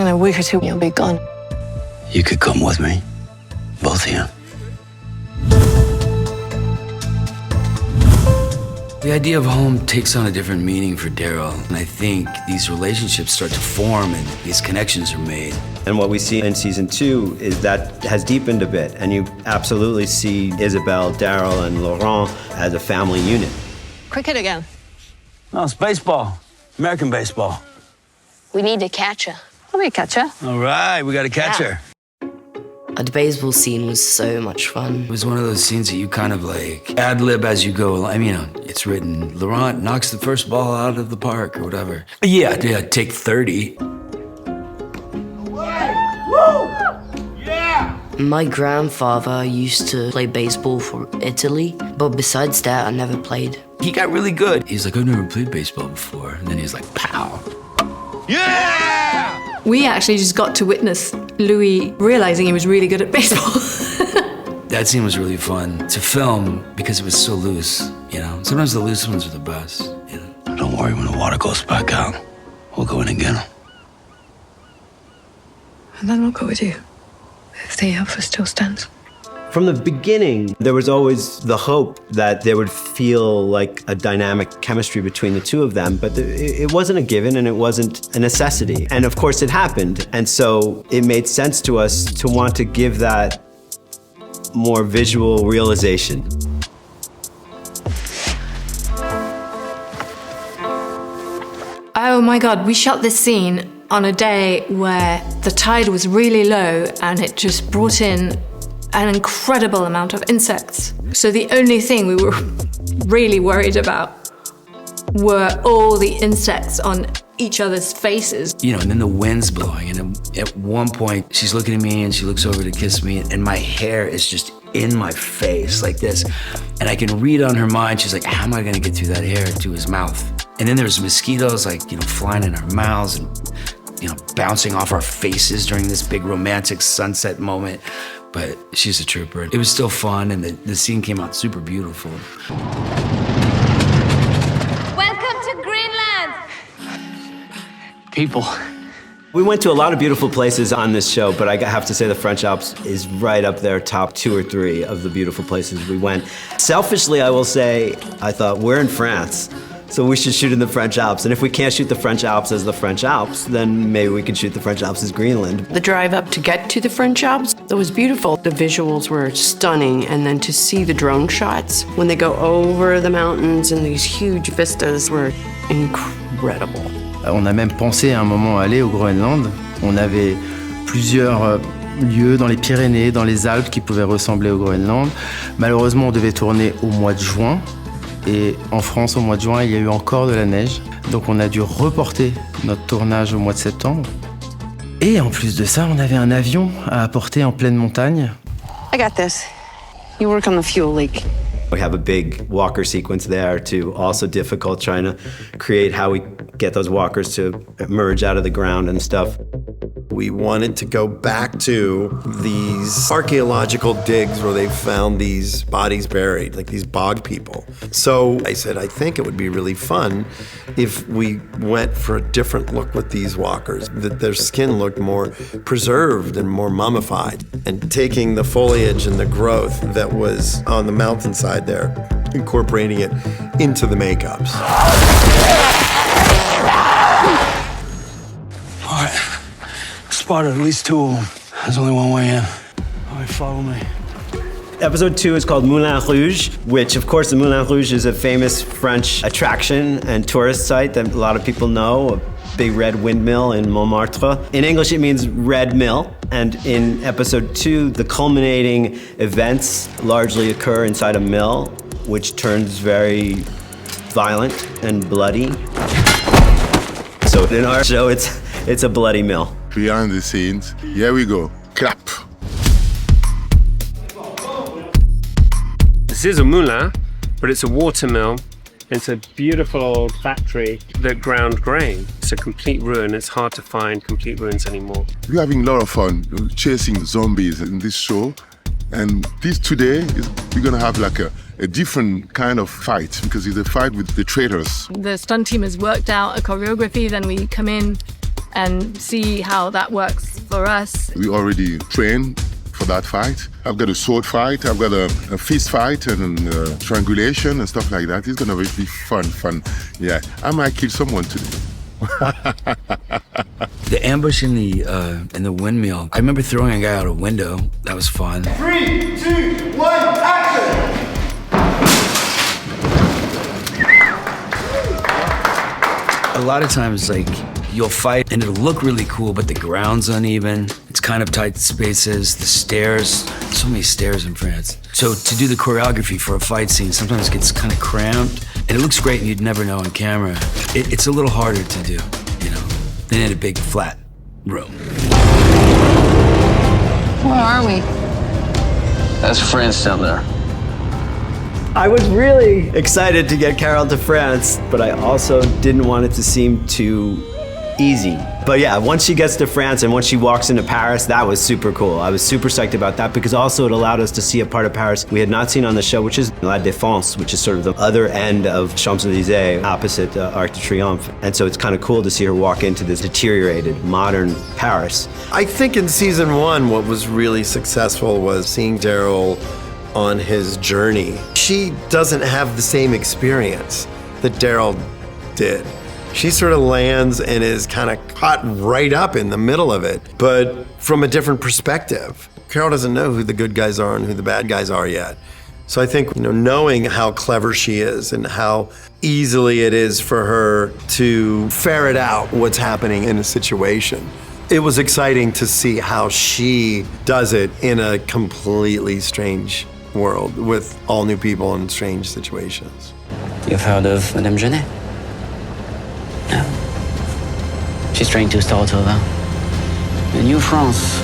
In a week or two, you'll be gone. You could come with me, both of you. The idea of home takes on a different meaning for Daryl, and I think these relationships start to form and these connections are made. And what we see in season 2 is that has deepened a bit, and you absolutely see Isabelle, Daryl, and Laurent as a family unit. Cricket again. No, it's baseball. American baseball. We need a catcher. I'll be a catcher. All right, we got a catcher. The baseball scene was so much fun. It was one of those scenes that you kind of like ad-lib as you go. I mean, it's written, Laurent knocks the first ball out of the park or whatever. Yeah, take 30. My grandfather used to play baseball for Italy, but besides that, I never played. He got really good. He's like, I've never played baseball before. And then he's like, pow. Yeah! We actually just got to witness Louis realizing he was really good at baseball. That scene was really fun to film because it was so loose, you know? Sometimes the loose ones are the best, you know? Don't worry, when the water goes back out, we'll go in and get them. And then we'll go with you, if the offer still stands. From the beginning, there was always the hope that there would feel like a dynamic chemistry between the two of them, but it wasn't a given and it wasn't a necessity. And of course it happened. And so it made sense to us to want to give that more visual realization. Oh my God, we shot this scene on a day where the tide was really low and it just brought in an incredible amount of insects. So the only thing we were really worried about were all the insects on each other's faces. You know, and then the wind's blowing, and at one point she's looking at me and she looks over to kiss me, and my hair is just in my face like this. And I can read on her mind, she's like, how am I gonna get through that hair to his mouth? And then there's mosquitoes like, you know, flying in our mouths and, you know, bouncing off our faces during this big romantic sunset moment. But she's a trooper. It was still fun, and the scene came out super beautiful. Welcome to Greenland! People. We went to a lot of beautiful places on this show, but I have to say the French Alps is right up there, top 2 or 3 of the beautiful places we went. Selfishly, I will say, I thought, we're in France, so we should shoot in the French Alps. And if we can't shoot the French Alps as the French Alps, then maybe we can shoot the French Alps as Greenland. The drive up to get to the French Alps, it was beautiful. The visuals were stunning, and then to see the drone shots when they go over the mountains and these huge vistas were incredible. On a même pensé à un moment aller au Groenland. On avait plusieurs lieux dans les Pyrénées, dans les Alpes qui pouvaient ressembler au Groenland. Malheureusement, on devait tourner au mois de juin. Et en France, au mois de juin, il y a eu encore de la neige. Donc on a dû reporter notre tournage au mois de septembre. Et en plus de ça, on avait un avion à apporter en pleine montagne. I got this. You work on the fuel leak. We have a big walker sequence there too, also difficult, trying to create how we get those walkers to emerge out of the ground and stuff. We wanted to go back to these archaeological digs where they found these bodies buried, like these bog people. So I said, I think it would be really fun if we went for a different look with these walkers, that their skin looked more preserved and more mummified. And taking the foliage and the growth that was on the mountainside there, incorporating it into the makeups. All right. Spotted at least 2 of them. There's only one way in. All right, follow me. Episode 2 is called Moulin Rouge, which of course the Moulin Rouge is a famous French attraction and tourist site that a lot of people know, a big red windmill in Montmartre. In English it means red mill, and in episode 2 the culminating events largely occur inside a mill, which turns very violent and bloody. So in our show it's a bloody mill. Behind the scenes, here we go, clap. This is a moulin, but it's a water mill. It's a beautiful old factory that ground grain. It's a complete ruin. It's hard to find complete ruins anymore. We're having a lot of fun chasing zombies in this show. And this today, we're gonna have like a different kind of fight, because it's a fight with the traitors. The stunt team has worked out a choreography, then we come in and see how that works for us. We already trained for that fight. I've got a sword fight, I've got a fist fight and triangulation and stuff like that. It's gonna be fun. Yeah, I might kill someone today. The ambush in the windmill. I remember throwing a guy out a window. That was fun. 3, 2, 1, action! A lot of times, like, you'll fight and it'll look really cool, but the ground's uneven. It's kind of tight spaces, the stairs, so many stairs in France. So to do the choreography for a fight scene, sometimes it gets kind of cramped, and it looks great and you'd never know on camera. It's a little harder to do, than in a big flat room. Where are we? That's France down there. I was really excited to get Carol to France, but I also didn't want it to seem too easy. But yeah, once she gets to France and once she walks into Paris, that was super cool. I was super psyched about that because also it allowed us to see a part of Paris we had not seen on the show, which is La Défense, which is sort of the other end of Champs-Élysées, opposite Arc de Triomphe. And so it's kind of cool to see her walk into this deteriorated, modern Paris. I think in season 1, what was really successful was seeing Daryl on his journey. She doesn't have the same experience that Daryl did. She sort of lands and is kind of caught right up in the middle of it, but from a different perspective. Carol doesn't know who the good guys are and who the bad guys are yet. So I think, knowing how clever she is and how easily it is for her to ferret out what's happening in a situation, it was exciting to see how she does it in a completely strange world with all new people and strange situations. You've heard of Madame Genet? No. She's trying to start over. A new France.